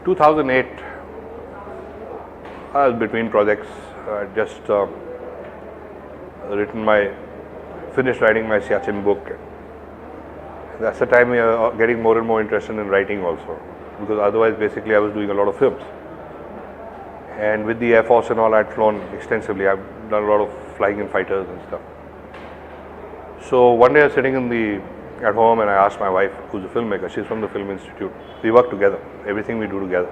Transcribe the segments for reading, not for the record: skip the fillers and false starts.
2008, I was between projects. I just finished writing my Siachen book. That's the time getting more and more interested in writing also, because otherwise basically I was doing a lot of films. And with the Air Force and all, I'd flown extensively. I've done a lot of flying in fighters and stuff. So one day I was sitting at home and I asked my wife, who's a filmmaker, she's from the Film Institute. We work together, everything we do together.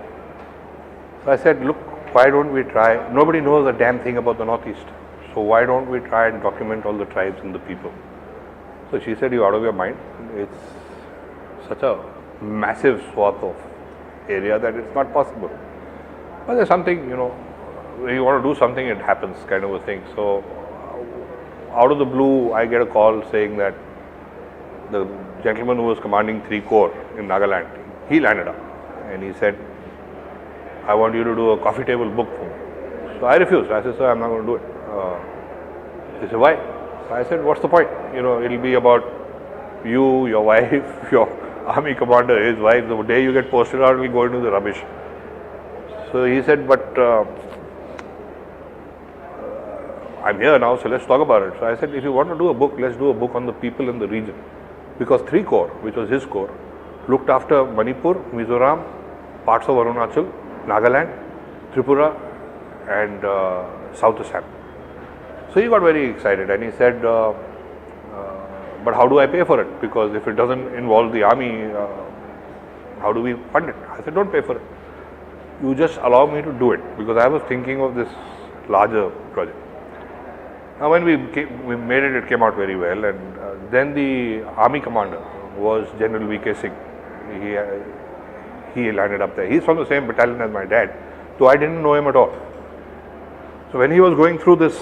So I said, look, why don't we try, nobody knows a damn thing about the Northeast. So why don't we try and document all the tribes and the people? So she said, you're out of your mind. It's such a massive swath of area that it's not possible. But there's something, when you want to do something, it happens kind of a thing. So out of the blue, I get a call saying that the gentleman who was commanding 3 Corps in Nagaland, he landed up and he said, I want you to do a coffee table book for me. So I refused. I said, sir, I'm not going to do it. He said, why? So I said, what's the point? It'll be about you, your wife, your army commander, his wife. The day you get posted out, we'll go into the rubbish. So he said, but I'm here now, so let's talk about it. So I said, if you want to do a book, let's do a book on the people in the region. Because 3 Corps, which was his corps, looked after Manipur, Mizoram, parts of Arunachal, Nagaland, Tripura and South Assam. So he got very excited and he said, but how do I pay for it? Because if it doesn't involve the army, how do we fund it? I said, don't pay for it. You just allow me to do it, because I was thinking of this larger project. Now when we made it, it came out very well, and then the army commander was General V.K. Singh. He landed up there. He's from the same battalion as my dad, so I didn't know him at all. So when he was going through this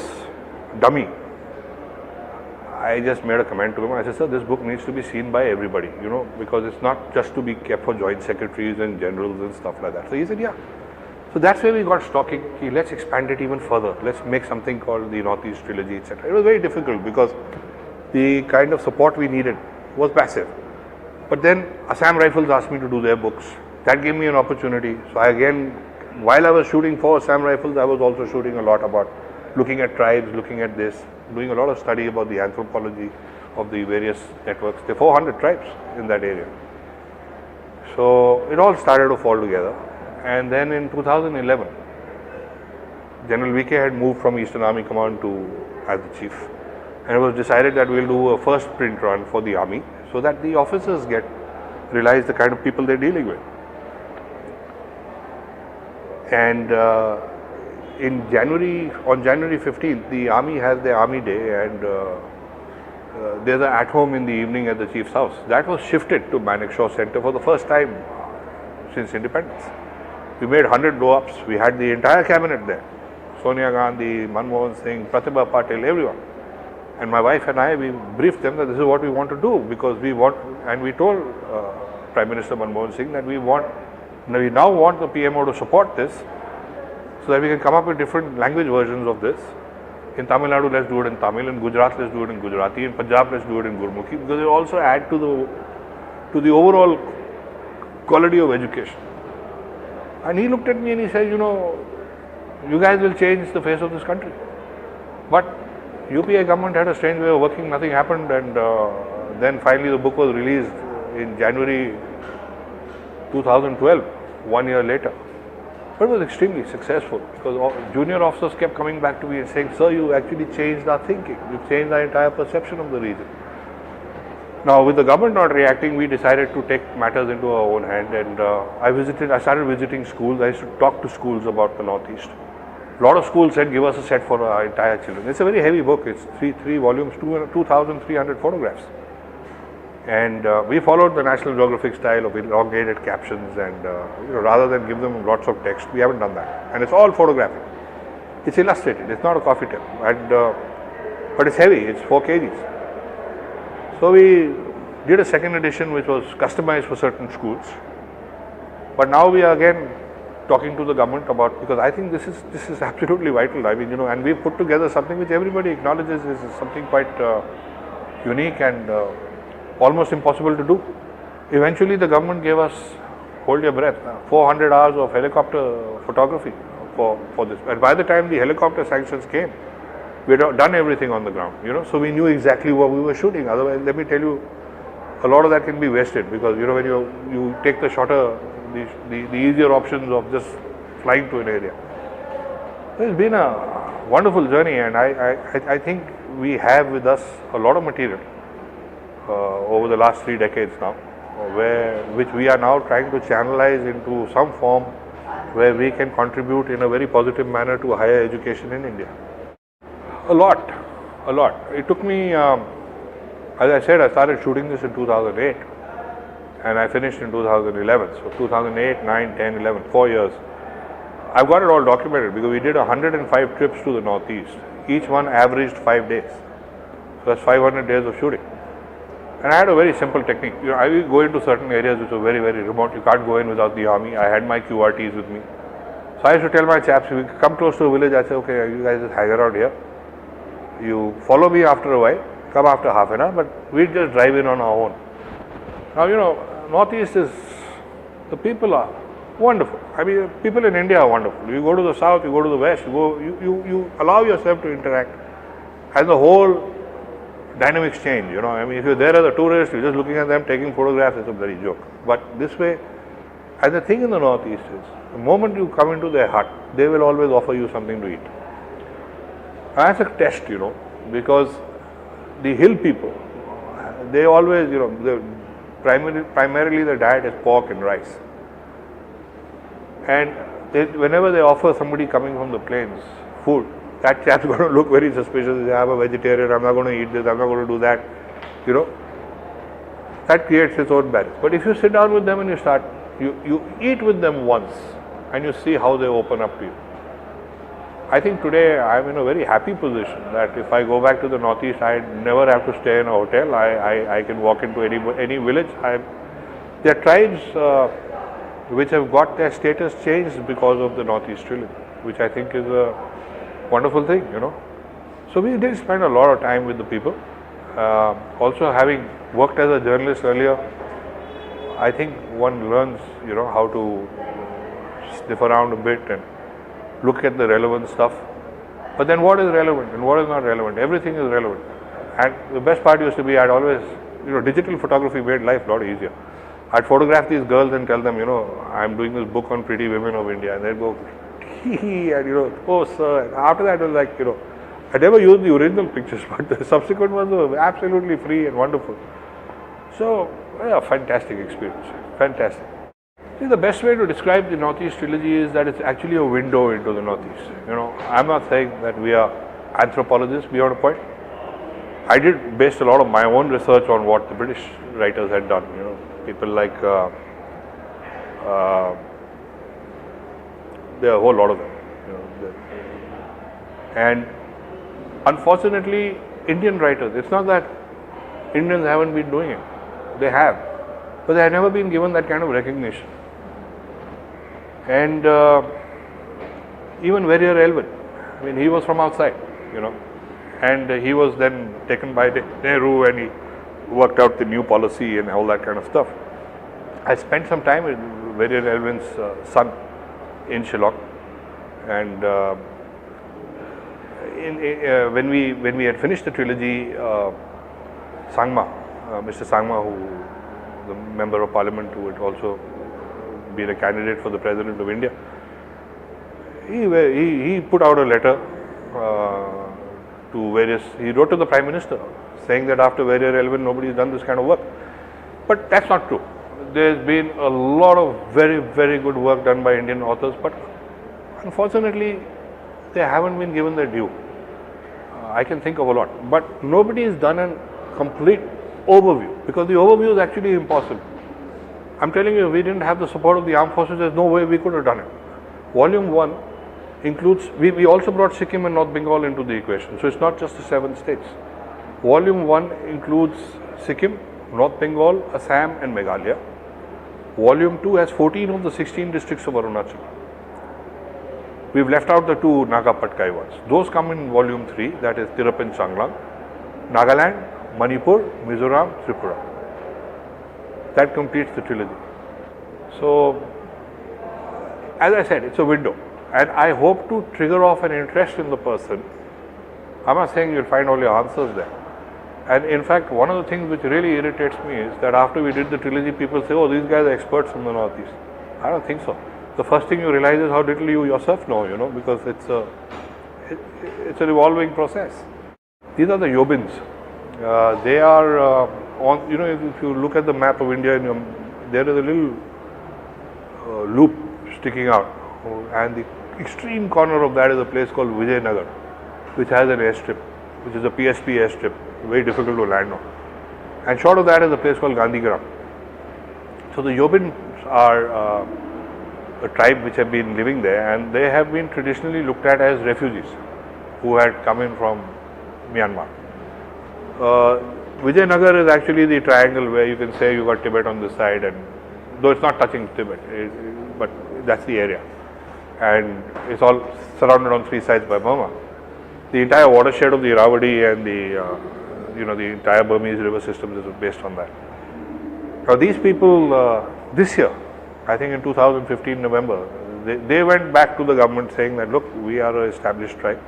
dummy, I just made a comment to him. I said, sir, this book needs to be seen by everybody, because it's not just to be kept for joint secretaries and generals and stuff like that. So he said, yeah. So that's where we got talking. Let's expand it even further. Let's make something called the Northeast Trilogy, etc. It was very difficult because the kind of support we needed was massive. But then Assam Rifles asked me to do their books. That gave me an opportunity. So while I was shooting for Assam Rifles, I was also shooting a lot about looking at tribes, looking at this, doing a lot of study about the anthropology of the various networks. There are 400 tribes in that area. So it all started to fall together. And then in 2011, General VK had moved from Eastern Army Command as the chief. And it was decided that we'll do a first print run for the army so that the officers realize the kind of people they're dealing with. And on January 15th, the army has their army day, and there's an at-home in the evening at the chief's house. That was shifted to Manekshaw Center for the first time since independence. We made 100 blow-ups. We had the entire cabinet there. Sonia Gandhi, Manmohan Singh, Pratibha Patil, everyone. And my wife and I, we briefed them that this is what we want to do, because we told Prime Minister Manmohan Singh that we now want the PMO to support this so that we can come up with different language versions of this. In Tamil Nadu, let's do it in Tamil. In Gujarat, let's do it in Gujarati. In Punjab, let's do it in Gurmukhi, because it will also add to the overall quality of education. And he looked at me and he said, you guys will change the face of this country. But UPA government had a strange way of working, nothing happened, and then finally the book was released in January 2012, 1 year later. But it was extremely successful, because junior officers kept coming back to me and saying, sir, you actually changed our thinking, you changed our entire perception of the region. Now, with the government not reacting, we decided to take matters into our own hand, and I started visiting schools. I used to talk to schools about the Northeast. A lot of schools said, give us a set for our entire children. It's a very heavy book. It's three volumes, 2,300 photographs. And we followed the National Geographic style of elongated captions, and rather than give them lots of text, we haven't done that. And it's all photographic. It's illustrated. It's not a coffee table. And but it's heavy. It's 4 kgs. So we did a second edition which was customized for certain schools. But now we are again talking to the government about, because I think this is absolutely vital. I mean, and we've put together something which everybody acknowledges is something quite unique and almost impossible to do. Eventually the government gave us hold your breath. 400 hours of helicopter photography for this. And by the time the helicopter sanctions came, we had done everything on the ground, so we knew exactly what we were shooting. Otherwise, let me tell you, a lot of that can be wasted because, when you take the shorter, the easier options of just flying to an area. It's been a wonderful journey, and I think we have with us a lot of material over the last 3 decades now, which we are now trying to channelize into some form where we can contribute in a very positive manner to higher education in India. A lot. It took me, as I said, I started shooting this in 2008 and I finished in 2011. So 2008, 9, 10, 11, 4 years. I've got it all documented because we did 105 trips to the Northeast. Each one averaged 5 days. So that's 500 days of shooting. And I had a very simple technique. I will go into certain areas which are very, very remote. You can't go in without the army. I had my QRTs with me. So I used to tell my chaps, if we come close to a village, I say, okay, you guys just hang around here. You follow me after a while, come after half an hour, but we just drive in on our own. Now, Northeast is, the people are wonderful. I mean, people in India are wonderful. You go to the south, you go to the west, you allow yourself to interact. And the whole dynamics change, I mean, if you're there as a tourist, you're just looking at them, taking photographs, it's a bloody joke. But this way, and the thing in the Northeast is, the moment you come into their hut, they will always offer you something to eat. As a test, because the hill people, they always, primarily the diet is pork and rice. And whenever they offer somebody coming from the plains food, that chap's going to look very suspicious. I'm a vegetarian, I'm not going to eat this, I'm not going to do that. That creates its own balance. But if you sit down with them and you eat with them once and you see how they open up to you. I think today I'm in a very happy position that if I go back to the Northeast, I never have to stay in a hotel. I can walk into any village. There are tribes which have got their status changed because of the Northeast Trilogy, which I think is a wonderful thing, So we did spend a lot of time with the people. Also, having worked as a journalist earlier, I think one learns, how to sniff around a bit and look at the relevant stuff. But then what is relevant and what is not relevant? Everything is relevant. And the best part used to be I'd always, digital photography made life a lot easier. I'd photograph these girls and tell them, I'm doing this book on pretty women of India. And they'd go, hee, and oh sir. And after that, it was like, I never used the original pictures, but the subsequent ones were absolutely free and wonderful. So, yeah, fantastic experience. Fantastic. See, the best way to describe the Northeast Trilogy is that it's actually a window into the Northeast. I'm not saying that we are anthropologists beyond a point. I did based a lot of my own research on what the British writers had done. People like there are a whole lot of them. And unfortunately, Indian writers. It's not that Indians haven't been doing it. They have, but they have never been given that kind of recognition. And even Verrier Elwin, I mean, he was from outside, and he was then taken by Nehru and he worked out the new policy and all that kind of stuff. I spent some time with Verrier Elwin's son in Shillong, and when we had finished the trilogy, Sangma, Mr. Sangma, the member of parliament who had also been a candidate for the president of India, he put out a letter to various, he wrote to the Prime Minister saying that after Verrier Elwin nobody has done this kind of work. But that's not true. There's been a lot of very, very good work done by Indian authors, but unfortunately they haven't been given their due. I can think of a lot, but nobody has done a complete overview, because the overview is actually impossible. I'm telling you, if we didn't have the support of the armed forces, there's no way we could have done it. Volume 1 includes, we also brought Sikkim and North Bengal into the equation, so it's not just the 7 states. Volume 1 includes Sikkim, North Bengal, Assam and Meghalaya. Volume 2 has 14 of the 16 districts of Arunachal. We've left out the 2 Naga Patkai ones. Those come in Volume 3, that is Tirap and Changlang, Nagaland, Manipur, Mizoram, Tripura. That completes the trilogy. So, as I said, it's a window, and I hope to trigger off an interest in the person. I'm not saying you'll find all your answers there. And in fact, one of the things which really irritates me is that after we did the trilogy, people say, oh, these guys are experts from the Northeast. I don't think so. The first thing you realize is how little you yourself know, because it's an evolving process. These are the Yobins. They are on, if you look at the map of India, there is a little loop sticking out, and the extreme corner of that is a place called Vijayanagar, which has an airstrip, which is a PSP airstrip, very difficult to land on. And short of that is a place called Gandhigram. So the Yobins are a tribe which have been living there, and they have been traditionally looked at as refugees who had come in from Myanmar. Vijayanagar is actually the triangle where you can say you got Tibet on this side, and though it's not touching Tibet, but that's the area, and it's all surrounded on three sides by Burma. The entire watershed of the Irrawaddy and the entire Burmese river system is based on that. Now these people this year, I think in 2015 November, they went back to the government saying that, look, we are an established tribe.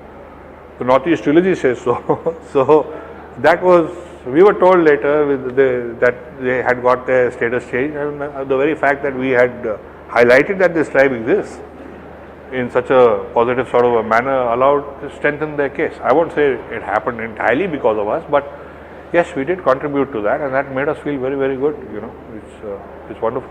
The Northeast Trilogy says so. So that was, we were told later that they had got their status changed, and the very fact that we had highlighted that this tribe exists in such a positive sort of a manner allowed to strengthen their case. I won't say it happened entirely because of us, but yes, we did contribute to that, and that made us feel very, very good. It's wonderful.